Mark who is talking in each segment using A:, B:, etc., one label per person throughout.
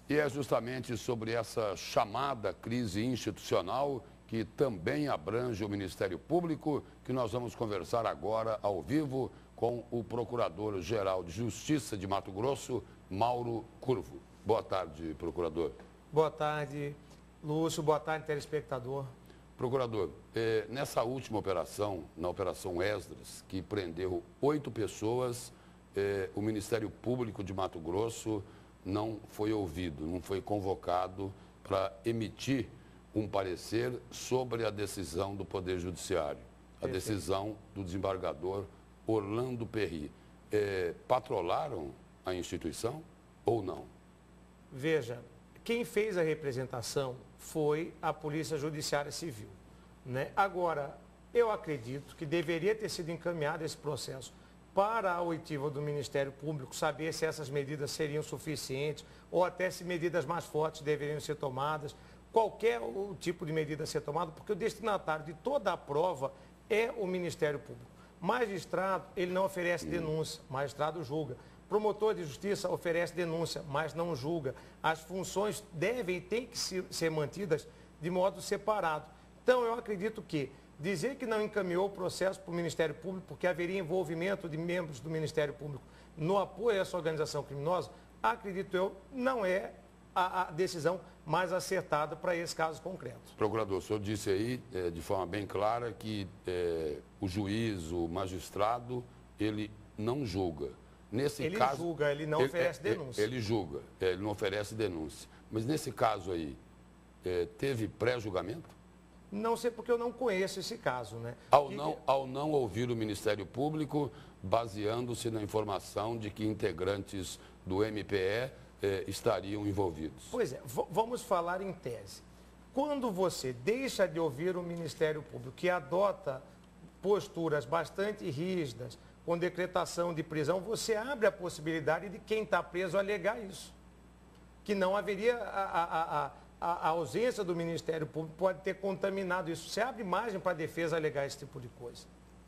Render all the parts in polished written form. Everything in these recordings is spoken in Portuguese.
A: E é justamente sobre essa chamada crise institucional, que também abrange o Ministério Público, que nós vamos conversar agora ao vivo com o Procurador-Geral de Justiça de Mato Grosso, Mauro Curvo. Boa tarde, procurador.
B: Boa tarde, Lúcio. Boa tarde, telespectador.
A: Procurador, nessa última operação, na Operação Esdras, que prendeu 8 pessoas, o Ministério Público de Mato Grosso não foi ouvido, não foi convocado para emitir um parecer sobre a decisão do Poder Judiciário, a decisão do desembargador Orlando Perry. Patrolaram a instituição ou não?
B: Veja, quem fez a representação foi a Polícia Judiciária Civil, né? Agora, eu acredito que deveria ter sido encaminhado esse processo para a oitiva do Ministério Público, saber se essas medidas seriam suficientes ou até se medidas mais fortes deveriam ser tomadas, qualquer o tipo de medida a ser tomada, porque o destinatário de toda a prova é o Ministério Público. Magistrado, ele não oferece denúncia, magistrado julga. Promotor de justiça oferece denúncia, mas não julga. As funções devem e têm que ser mantidas de modo separado. Então, eu acredito que dizer que não encaminhou o processo para o Ministério Público, porque haveria envolvimento de membros do Ministério Público no apoio a essa organização criminosa, acredito eu, não é a decisão mais acertada para esse caso concreto.
A: Procurador, o senhor disse aí de forma bem clara que o juiz, o magistrado, ele não julga. Nesse caso,
B: julga, ele não oferece denúncia.
A: Ele julga, ele não oferece denúncia. Mas nesse caso aí, teve pré-julgamento?
B: Não sei porque eu não conheço esse caso, né?
A: Ao não ouvir o Ministério Público, baseando-se na informação de que integrantes do MPE estariam envolvidos.
B: Pois é, vamos falar em tese. Quando você deixa de ouvir o Ministério Público, que adota posturas bastante rígidas, com decretação de prisão, você abre a possibilidade de quem está preso alegar isso. Que não haveria a ausência do Ministério Público pode ter contaminado isso. Você abre margem para a defesa alegar esse tipo de coisa.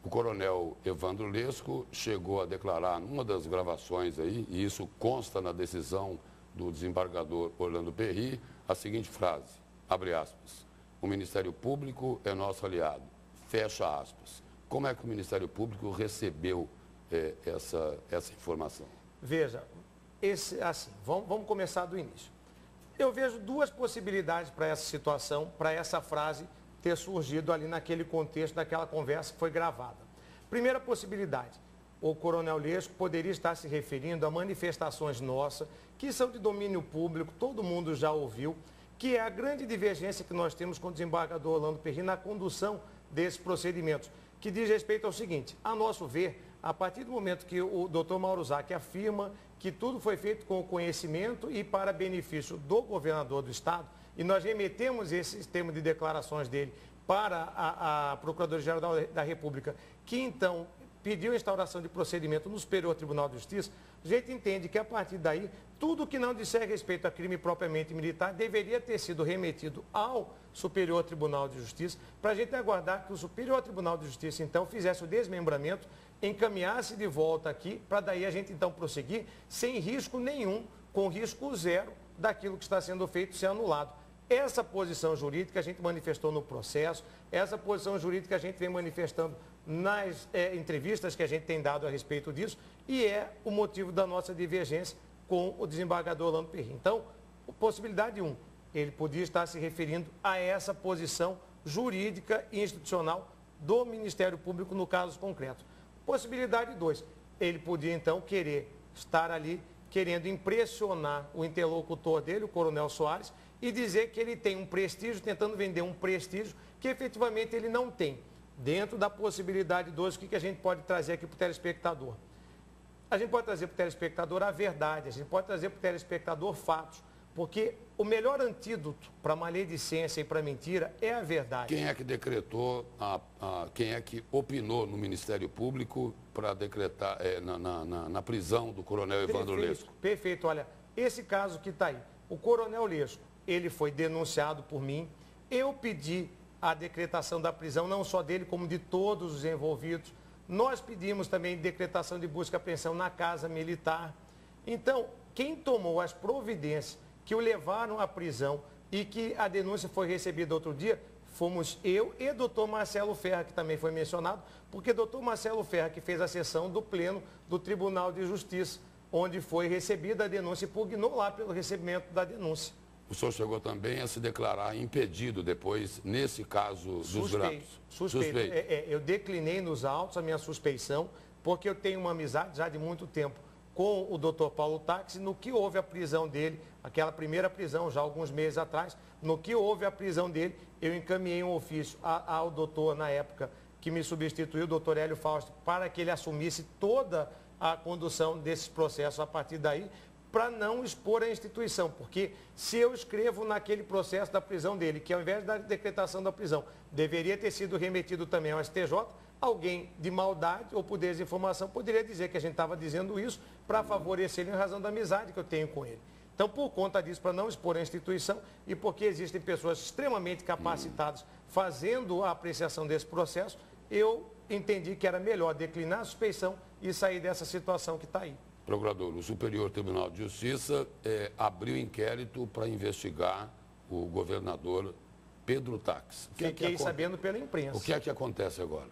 A: O coronel Evandro Lesco chegou a declarar numa das gravações aí, e isso consta na decisão do desembargador Orlando Perry, a seguinte frase, abre aspas, o Ministério Público é nosso aliado, fecha aspas. Como é que o Ministério Público recebeu essa informação?
B: Veja, vamos começar do início. Eu vejo duas possibilidades para essa situação, para essa frase ter surgido ali naquele contexto, daquela conversa que foi gravada. Primeira possibilidade, o coronel Lesco poderia estar se referindo a manifestações nossas, que são de domínio público, todo mundo já ouviu, que é a grande divergência que nós temos com o desembargador Orlando Perry na condução desses procedimentos, que diz respeito ao seguinte, a nosso ver, a partir do momento que o doutor Mauro Zac afirma que tudo foi feito com conhecimento e para benefício do governador do Estado, e nós remetemos esse sistema de declarações dele para a Procuradoria-Geral da República, que então pediu a instauração de procedimento no Superior Tribunal de Justiça, a gente entende que a partir daí, tudo que não disser respeito a crime propriamente militar deveria ter sido remetido ao Superior Tribunal de Justiça, para a gente aguardar que o Superior Tribunal de Justiça então fizesse o desmembramento, encaminhasse de volta aqui, para daí a gente então prosseguir sem risco nenhum, com risco zero daquilo que está sendo feito ser anulado. Essa posição jurídica a gente manifestou no processo, essa posição jurídica a gente vem manifestando nas entrevistas que a gente tem dado a respeito disso e é o motivo da nossa divergência com o desembargador Orlando Perry. Então, possibilidade 1, ele podia estar se referindo a essa posição jurídica e institucional do Ministério Público no caso concreto. Possibilidade 2, ele podia então querer estar ali querendo impressionar o interlocutor dele, o coronel Soares, e dizer que ele tem um prestígio, tentando vender um prestígio que efetivamente ele não tem. Dentro da possibilidade 2, o que a gente pode trazer aqui para o telespectador? A gente pode trazer para o telespectador a verdade, a gente pode trazer para o telespectador fatos, porque o melhor antídoto para a maledicência e para a mentira é a verdade.
A: Quem é que decretou, quem é que opinou no Ministério Público para decretar na prisão do coronel Evandro Lesco?
B: Perfeito, olha, esse caso que está aí, o coronel Lesco, ele foi denunciado por mim, eu pedi a decretação da prisão, não só dele, como de todos os envolvidos. Nós pedimos também decretação de busca e apreensão na Casa Militar. Então, quem tomou as providências que o levaram à prisão e que a denúncia foi recebida outro dia, fomos eu e doutor Marcelo Ferra, que também foi mencionado, porque doutor Marcelo Ferra, que fez a sessão do Pleno do Tribunal de Justiça, onde foi recebida a denúncia e pugnou lá pelo recebimento da denúncia.
A: O senhor chegou também a se declarar impedido depois, nesse caso dos grampos.
B: Suspeito. Eu declinei nos autos a minha suspeição, porque eu tenho uma amizade já de muito tempo com o doutor Paulo Táxi, no que houve a prisão dele, aquela primeira prisão, já alguns meses atrás, no que houve a prisão dele, eu encaminhei um ofício ao doutor, na época, que me substituiu, o doutor Hélio Fausto, para que ele assumisse toda a condução desses processos a partir daí, para não expor a instituição, porque se eu escrevo naquele processo da prisão dele, que ao invés da decretação da prisão, deveria ter sido remetido também ao STJ, alguém de maldade ou por desinformação poderia dizer que a gente estava dizendo isso para favorecer ele em razão da amizade que eu tenho com ele. Então, por conta disso, para não expor a instituição e porque existem pessoas extremamente capacitadas fazendo a apreciação desse processo, eu entendi que era melhor declinar a suspeição e sair dessa situação que está aí.
A: Procurador, o Superior Tribunal de Justiça abriu inquérito para investigar o governador Pedro Táxi.
B: Fiquei sabendo pela imprensa.
A: O que é que acontece agora?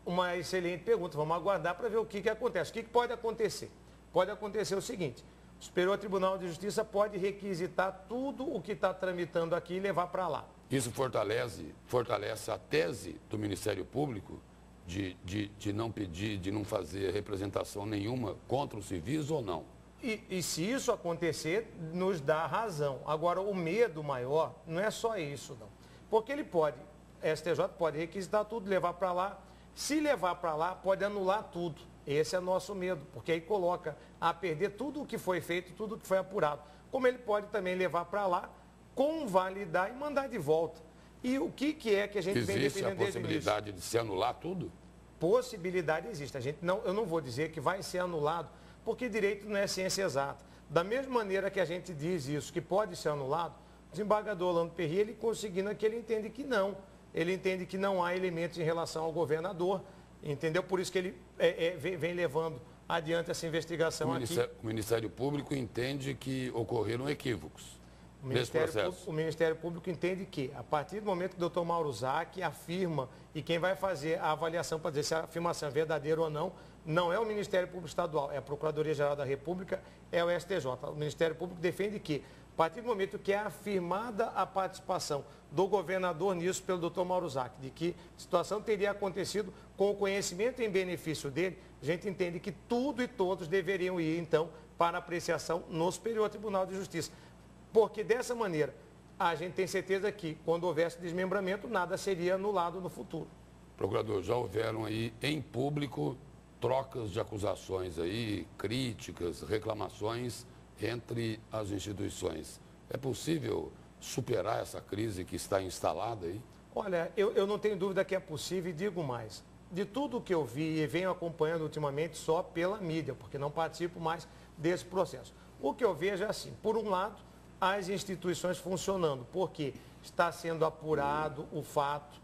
B: Uma excelente pergunta. Vamos aguardar para ver o que acontece. O que pode acontecer? Pode acontecer o seguinte: o Superior Tribunal de Justiça pode requisitar tudo o que está tramitando aqui e levar para lá.
A: Isso fortalece a tese do Ministério Público de não pedir, de não fazer representação nenhuma contra os civis ou não?
B: E se isso acontecer, nos dá razão. Agora, o medo maior não é só isso, não. Porque ele pode, STJ pode requisitar tudo, levar para lá. Se levar para lá, pode anular tudo. Esse é nosso medo, porque aí coloca a perder tudo o que foi feito, tudo o que foi apurado. Como ele pode também levar para lá, convalidar e mandar de volta. E o que é que a gente vem defendendo desde o início?
A: Existe a possibilidade de se anular tudo?
B: Possibilidade existe. Eu não vou dizer que vai ser anulado, porque direito não é ciência exata. Da mesma maneira que a gente diz isso, que pode ser anulado, o desembargador Orlando Perry, ele conseguindo que ele entende que não. Ele entende que não há elementos em relação ao governador, entendeu? Por isso que ele vem levando adiante essa investigação aqui.
A: O Ministério Público entende que ocorreram equívocos nesse processo.
B: O Ministério Público entende que, a partir do momento que o doutor Mauro Zac afirma, e quem vai fazer a avaliação para dizer se a afirmação é verdadeira ou não, não é o Ministério Público Estadual, é a Procuradoria-Geral da República, é o STJ. O Ministério Público defende que, a partir do momento que é afirmada a participação do governador nisso pelo doutor Mauro Zac, de que a situação teria acontecido com o conhecimento em benefício dele, a gente entende que tudo e todos deveriam ir, então, para apreciação no Superior Tribunal de Justiça. Porque dessa maneira, a gente tem certeza que, quando houvesse desmembramento, nada seria anulado no futuro.
A: Procurador, já houveram aí, em público, trocas de acusações aí, críticas, reclamações entre as instituições. É possível superar essa crise que está instalada aí?
B: Olha, eu não tenho dúvida que é possível e digo mais. De tudo que eu vi e venho acompanhando ultimamente só pela mídia, porque não participo mais desse processo. O que eu vejo é assim, por um lado, as instituições funcionando, porque está sendo apurado o fato,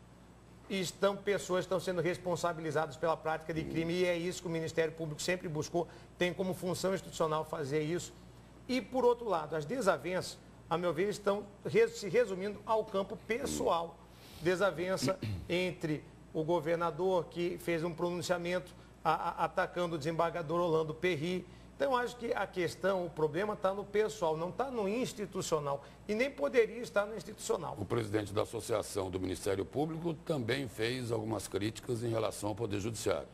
B: e pessoas estão sendo responsabilizadas pela prática de crime, e é isso que o Ministério Público sempre buscou, tem como função institucional fazer isso. E, por outro lado, as desavenças, a meu ver, estão se resumindo ao campo pessoal. Desavença entre o governador, que fez um pronunciamento atacando o desembargador Orlando Perry. Então, eu acho que a questão, o problema está no pessoal, não está no institucional. E nem poderia estar no institucional.
A: O presidente da Associação do Ministério Público também fez algumas críticas em relação ao Poder Judiciário.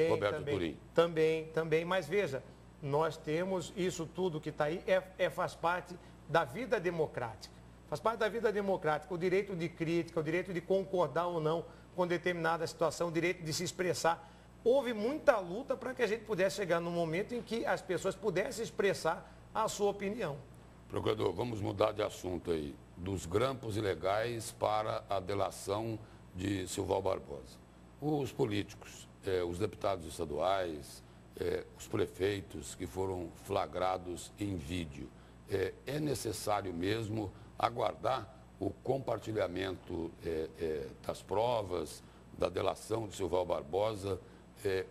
A: Roberto Turim.
B: Também. Mas veja, nós temos isso tudo que está aí, faz parte da vida democrática. Faz parte da vida democrática, o direito de crítica, o direito de concordar ou não com determinada situação, o direito de se expressar. Houve muita luta para que a gente pudesse chegar num momento em que as pessoas pudessem expressar a sua opinião.
A: Procurador, vamos mudar de assunto aí, dos grampos ilegais para a delação de Silval Barbosa. Os políticos, os deputados estaduais, os prefeitos que foram flagrados em vídeo, é necessário mesmo aguardar o compartilhamento das provas, da delação de Silval Barbosa?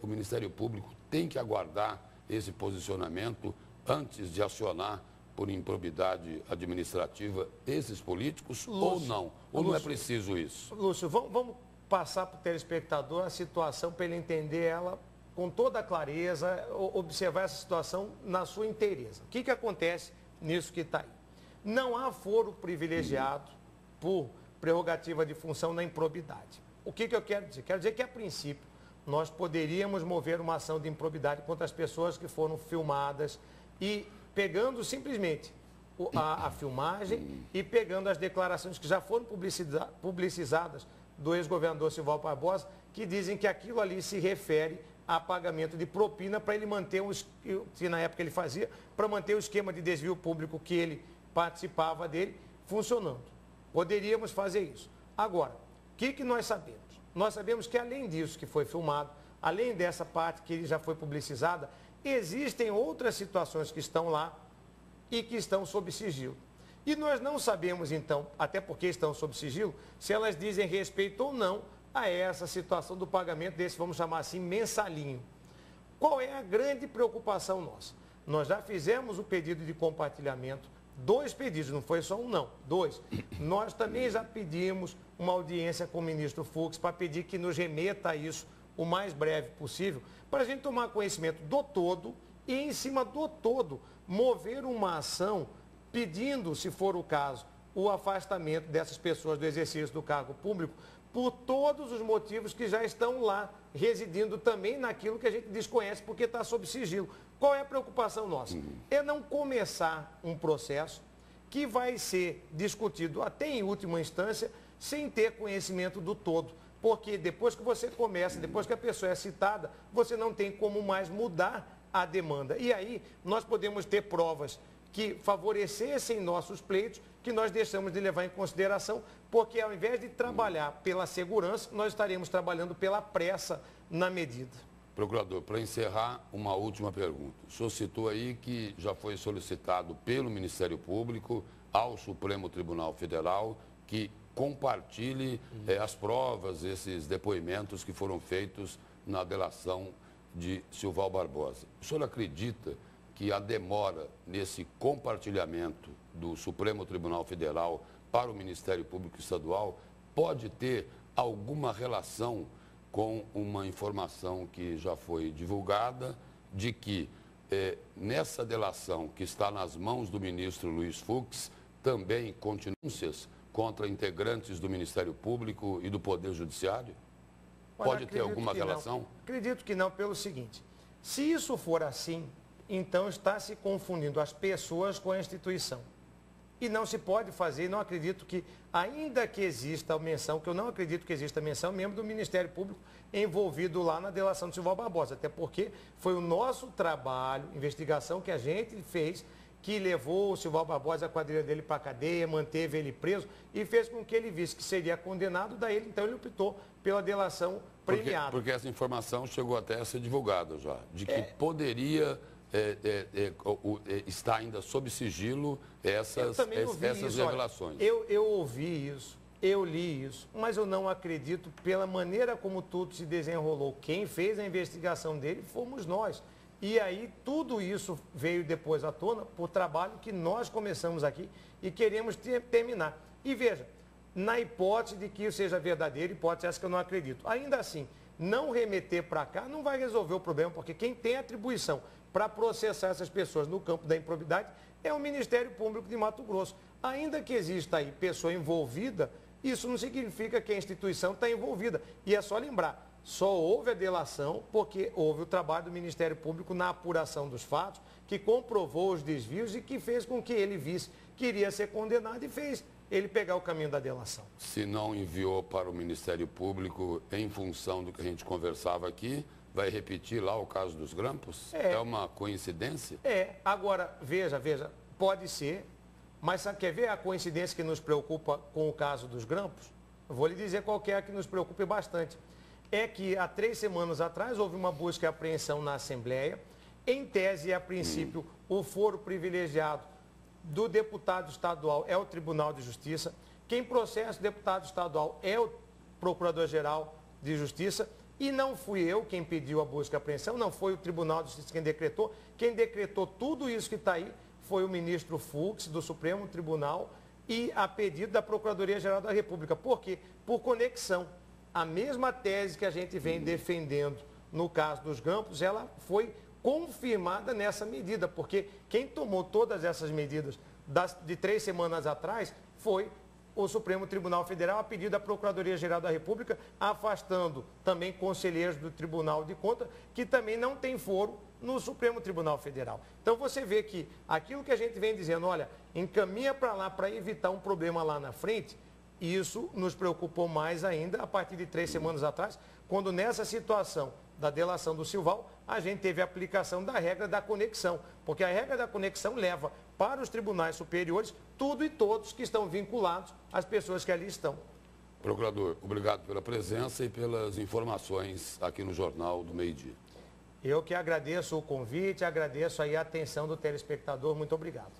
A: O Ministério Público tem que aguardar esse posicionamento antes de acionar por improbidade administrativa esses políticos,
B: Lúcio,
A: ou não? Ou não é preciso isso?
B: Lúcio, vamos passar para o telespectador a situação para ele entender ela com toda a clareza, observar essa situação na sua inteireza. O que acontece nisso que está aí? Não há foro privilegiado por prerrogativa de função na improbidade. O que eu quero dizer? Quero dizer que, a princípio, nós poderíamos mover uma ação de improbidade contra as pessoas que foram filmadas e pegando simplesmente a filmagem e pegando as declarações que já foram publicizadas do ex-governador Silval Barbosa, que dizem que aquilo ali se refere a pagamento de propina para ele manter, que na época ele fazia, para manter o esquema de desvio público que ele participava dele funcionando. Poderíamos fazer isso. Agora, o que nós sabemos? Nós sabemos que, além disso que foi filmado, além dessa parte que já foi publicizada, existem outras situações que estão lá e que estão sob sigilo. E nós não sabemos, então, até porque estão sob sigilo, se elas dizem respeito ou não a essa situação do pagamento desse, vamos chamar assim, mensalinho. Qual é a grande preocupação nossa? Nós já fizemos o pedido de compartilhamento, 2 pedidos, não foi só um não, 2. Nós também já pedimos uma audiência com o ministro Fux para pedir que nos remeta a isso o mais breve possível, para a gente tomar conhecimento do todo e, em cima do todo, mover uma ação pedindo, se for o caso, o afastamento dessas pessoas do exercício do cargo público por todos os motivos que já estão lá, residindo também naquilo que a gente desconhece porque está sob sigilo. Qual é a preocupação nossa? É não começar um processo que vai ser discutido até em última instância sem ter conhecimento do todo. Porque depois que você começa, depois que a pessoa é citada, você não tem como mais mudar a demanda. E aí nós podemos ter provas que favorecessem nossos pleitos, que nós deixamos de levar em consideração, porque ao invés de trabalhar pela segurança, nós estaremos trabalhando pela pressa na medida.
A: Procurador, para encerrar, uma última pergunta. O senhor citou aí que já foi solicitado pelo Ministério Público ao Supremo Tribunal Federal que compartilhe as provas, esses depoimentos que foram feitos na delação de Silval Barbosa. O senhor acredita que a demora nesse compartilhamento do Supremo Tribunal Federal para o Ministério Público Estadual pode ter alguma relação com uma informação que já foi divulgada de que nessa delação que está nas mãos do ministro Luiz Fux, também denúncias contra integrantes do Ministério Público e do Poder Judiciário? Pode ter alguma relação?
B: Acredito que não, pelo seguinte, se isso for assim, então está se confundindo as pessoas com a instituição. E não se pode fazer, não acredito que, ainda que exista a menção, que eu não acredito que exista a menção, membro do Ministério Público envolvido lá na delação de Silval Barbosa, até porque foi o nosso trabalho, investigação que a gente fez, que levou o Silval Barbosa, a quadrilha dele para a cadeia, manteve ele preso e fez com que ele visse que seria condenado, daí então ele optou pela delação premiada.
A: Porque essa informação chegou até a ser divulgada já, de que poderia está ainda sob sigilo essas revelações.
B: Olha, eu ouvi isso, eu li isso, mas eu não acredito pela maneira como tudo se desenrolou. Quem fez a investigação dele fomos nós. E aí tudo isso veio depois à tona por trabalho que nós começamos aqui e queremos terminar. E veja, na hipótese de que isso seja verdadeiro, hipótese essa que eu não acredito. Ainda assim, não remeter para cá não vai resolver o problema, porque quem tem atribuição para processar essas pessoas no campo da improbidade é o Ministério Público de Mato Grosso. Ainda que exista aí pessoa envolvida, isso não significa que a instituição está envolvida. E é só lembrar, só houve a delação porque houve o trabalho do Ministério Público na apuração dos fatos, que comprovou os desvios e que fez com que ele visse que iria ser condenado e fez ele pegar o caminho da delação.
A: Se não enviou para o Ministério Público em função do que a gente conversava aqui, vai repetir lá o caso dos grampos? É uma coincidência?
B: Agora, veja, pode ser, mas quer ver a coincidência que nos preocupa com o caso dos grampos? Eu vou lhe dizer qual que é a que nos preocupa bastante. É que há 3 semanas atrás houve uma busca e apreensão na Assembleia. Em tese, a princípio, o foro privilegiado do deputado estadual é o Tribunal de Justiça. Quem processa o deputado estadual é o Procurador-Geral de Justiça. E não fui eu quem pediu a busca e apreensão, não foi o Tribunal de Justiça quem decretou. Quem decretou tudo isso que está aí foi o ministro Fux, do Supremo Tribunal, e a pedido da Procuradoria-Geral da República. Por quê? Por conexão. A mesma tese que a gente vem defendendo no caso dos Campos, ela foi confirmada nessa medida, porque quem tomou todas essas medidas de 3 semanas atrás foi o Supremo Tribunal Federal, a pedido da Procuradoria-Geral da República, afastando também conselheiros do Tribunal de Contas, que também não tem foro no Supremo Tribunal Federal. Então você vê que aquilo que a gente vem dizendo, olha, encaminha para lá para evitar um problema lá na frente, isso nos preocupou mais ainda a partir de 3 semanas atrás, quando nessa situação da delação do Silval, a gente teve a aplicação da regra da conexão, porque a regra da conexão leva para os tribunais superiores tudo e todos que estão vinculados às pessoas que ali estão.
A: Procurador, obrigado pela presença e pelas informações aqui no Jornal do Meio-Dia.
B: Eu que agradeço o convite, agradeço aí a atenção do telespectador. Muito obrigado.